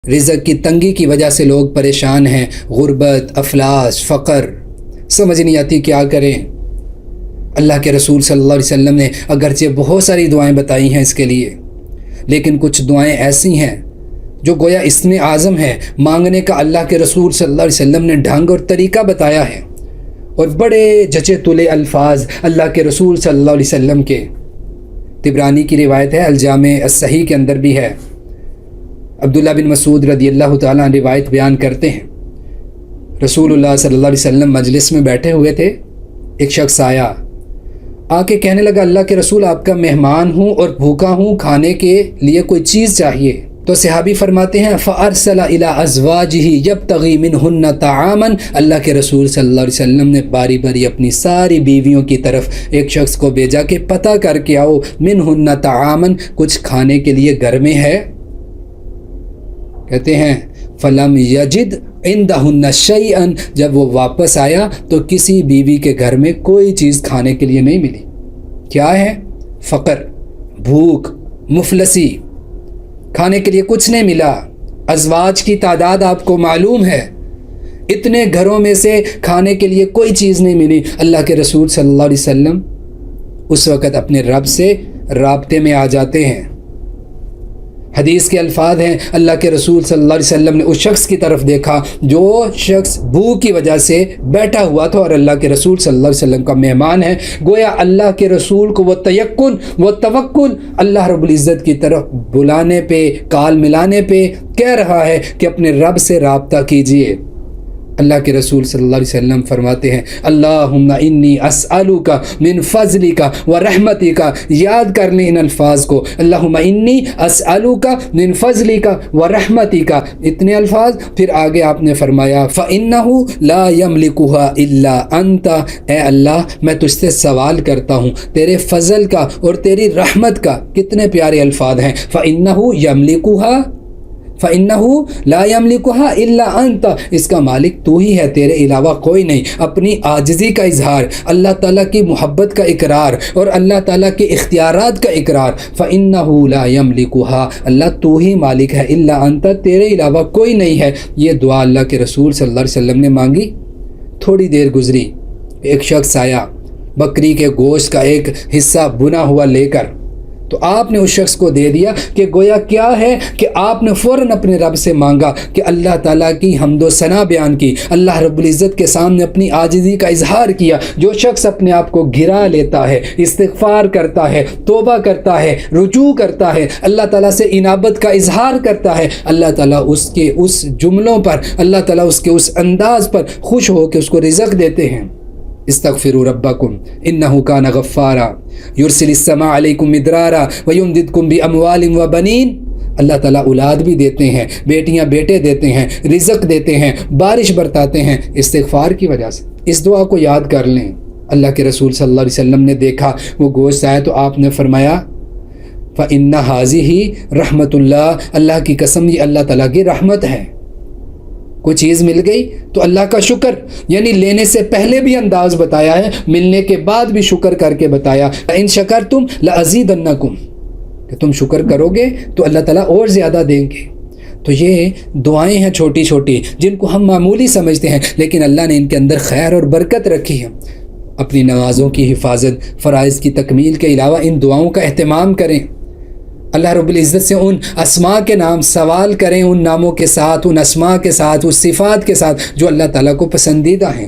رزق کی تنگی کی وجہ سے لوگ پریشان ہیں، غربت، افلاس، فقر، سمجھ نہیں آتی کیا کریں۔ اللہ کے رسول صلی اللہ علیہ وسلم نے اگرچہ بہت ساری دعائیں بتائی ہیں اس کے لیے، لیکن کچھ دعائیں ایسی ہیں جو گویا اسم اعظم ہے، مانگنے کا اللہ کے رسول صلی اللہ علیہ وسلم نے ڈھنگ اور طریقہ بتایا ہے، اور بڑے جچے تلے الفاظ اللہ کے رسول صلی اللہ علیہ وسلم کے۔ طبرانی کی روایت ہے، الجامع الصحیح کے اندر بھی ہے، عبداللہ بن مسعود رضی اللہ تعالیٰ عنہ روایت بیان کرتے ہیں، رسول اللہ صلی اللہ علیہ وسلم مجلس میں بیٹھے ہوئے تھے، ایک شخص آیا، آ کے کہنے لگا اللہ کے رسول آپ کا مہمان ہوں اور بھوکا ہوں، کھانے کے لیے کوئی چیز چاہیے۔ تو صحابی فرماتے ہیں فَأَرْسَلَ إِلَىٰ أَزْوَاجِهِ يَبْتَغِي مِنْهُنَّ طَعَامًا، اللہ کے رسول صلی اللہ علیہ وسلم نے باری باری اپنی ساری بیویوں کی طرف ایک شخص کو بھیجا کہ پتہ کر کے آؤ مِنْهُنَّ طَعَامًا، کچھ کھانے کے لیے گھر میں ہے؟ کہتے ہیں فَلَمْ يَجِدْ عِنْدَهُنَّ شَيْئًا، جب وہ واپس آیا تو کسی بیوی کے گھر میں کوئی چیز کھانے کے لیے نہیں ملی۔ کیا ہے؟ فقر، بھوک، مفلسی، کھانے کے لیے کچھ نہیں ملا۔ ازواج کی تعداد آپ کو معلوم ہے، اتنے گھروں میں سے کھانے کے لیے کوئی چیز نہیں ملی۔ اللہ کے رسول صلی اللہ علیہ وسلم اس وقت اپنے رب سے رابطے میں آ جاتے ہیں۔ حدیث کے الفاظ ہیں، اللہ کے رسول صلی اللہ علیہ وسلم نے اس شخص کی طرف دیکھا جو شخص بھوک کی وجہ سے بیٹھا ہوا تھا اور اللہ کے رسول صلی اللہ علیہ وسلم کا مہمان ہے۔ گویا اللہ کے رسول کو وہ تیقن، وہ توکل اللہ رب العزت کی طرف بلانے پہ، کال ملانے پہ کہہ رہا ہے کہ اپنے رب سے رابطہ کیجئے۔ اللہ کے رسول صلی اللہ علیہ وسلم فرماتے ہیں اللہم انی اسألک من فضلک و رحمتک، یاد کر لیں ان الفاظ کو، اللہم انی اسألک من فضلک و رحمتک، اتنے الفاظ۔ پھر آگے آپ نے فرمایا فإنہ لا یملکها الا انت، اے اللہ میں تجھ سے سوال کرتا ہوں تیرے فضل کا اور تیری رحمت کا۔ کتنے پیارے الفاظ ہیں، فإنہ یملکها، فَإِنَّهُ لَا يَمْلِكُهَا إِلَّا أَنْتَ، اس کا مالک تو ہی ہے، تیرے علاوہ کوئی نہیں۔ اپنی عاجزی کا اظہار، اللہ تعالیٰ کی محبت کا اقرار اور اللہ تعالیٰ کے اختیارات کا اقرار۔ فَإِنَّهُ لَا يَمْلِكُهَا، اللہ تو ہی مالک ہے، إِلَّا أَنْتَ، تیرے علاوہ کوئی نہیں ہے۔ یہ دعا اللہ کے رسول صلی اللہ علیہ وسلم نے مانگی۔ تھوڑی دیر گزری، ایک شخص آیا بکری کے گوشت کا ایک حصہ بنا ہوا لے کر، تو آپ نے اس شخص کو دے دیا کہ گویا کیا ہے کہ آپ نے فوراً اپنے رب سے مانگا کہ اللہ تعالیٰ کی حمد و ثنا بیان کی، اللہ رب العزت کے سامنے اپنی عاجزی کا اظہار کیا۔ جو شخص اپنے آپ کو گرا لیتا ہے، استغفار کرتا ہے، توبہ کرتا ہے، رجوع کرتا ہے، اللہ تعالیٰ سے انابت کا اظہار کرتا ہے، اللہ تعالیٰ اس کے اس جملوں پر، اللہ تعالیٰ اس کے اس انداز پر خوش ہو کے اس کو رزق دیتے ہیں۔ استغفروا ربکم انہ کان غفارا یرسل السماء علیکم مدرارا ویمددکم باموال وبنین، اللہ تعالیٰ اولاد بھی دیتے ہیں، بیٹیاں بیٹے دیتے ہیں، رزق دیتے ہیں، بارش برتاتے ہیں استغفار کی وجہ سے۔ اس دعا کو یاد کر لیں۔ اللہ کے رسول صلی اللہ علیہ وسلم نے دیکھا وہ گوشت آیا تو آپ نے فرمایا فَإِنَّ هَذِهِ رحمت اللہ، اللہ کی قسم یہ اللہ تعالیٰ کی رحمت ہے۔ کوئی چیز مل گئی تو اللہ کا شکر، یعنی لینے سے پہلے بھی انداز بتایا ہے، ملنے کے بعد بھی شکر کر کے بتایا ان شکرتم لازیدنکم، کہ تم شکر کرو گے تو اللہ تعالیٰ اور زیادہ دیں گے۔ تو یہ دعائیں ہیں چھوٹی چھوٹی جن کو ہم معمولی سمجھتے ہیں، لیکن اللہ نے ان کے اندر خیر اور برکت رکھی ہے۔ اپنی نمازوں کی حفاظت، فرائض کی تکمیل کے علاوہ ان دعاؤں کا اہتمام کریں۔ اللہ رب العزت سے ان اسماء کے نام سوال کریں، ان ناموں کے ساتھ، ان اسماء کے ساتھ، اس صفات کے ساتھ جو اللہ تعالیٰ کو پسندیدہ ہیں۔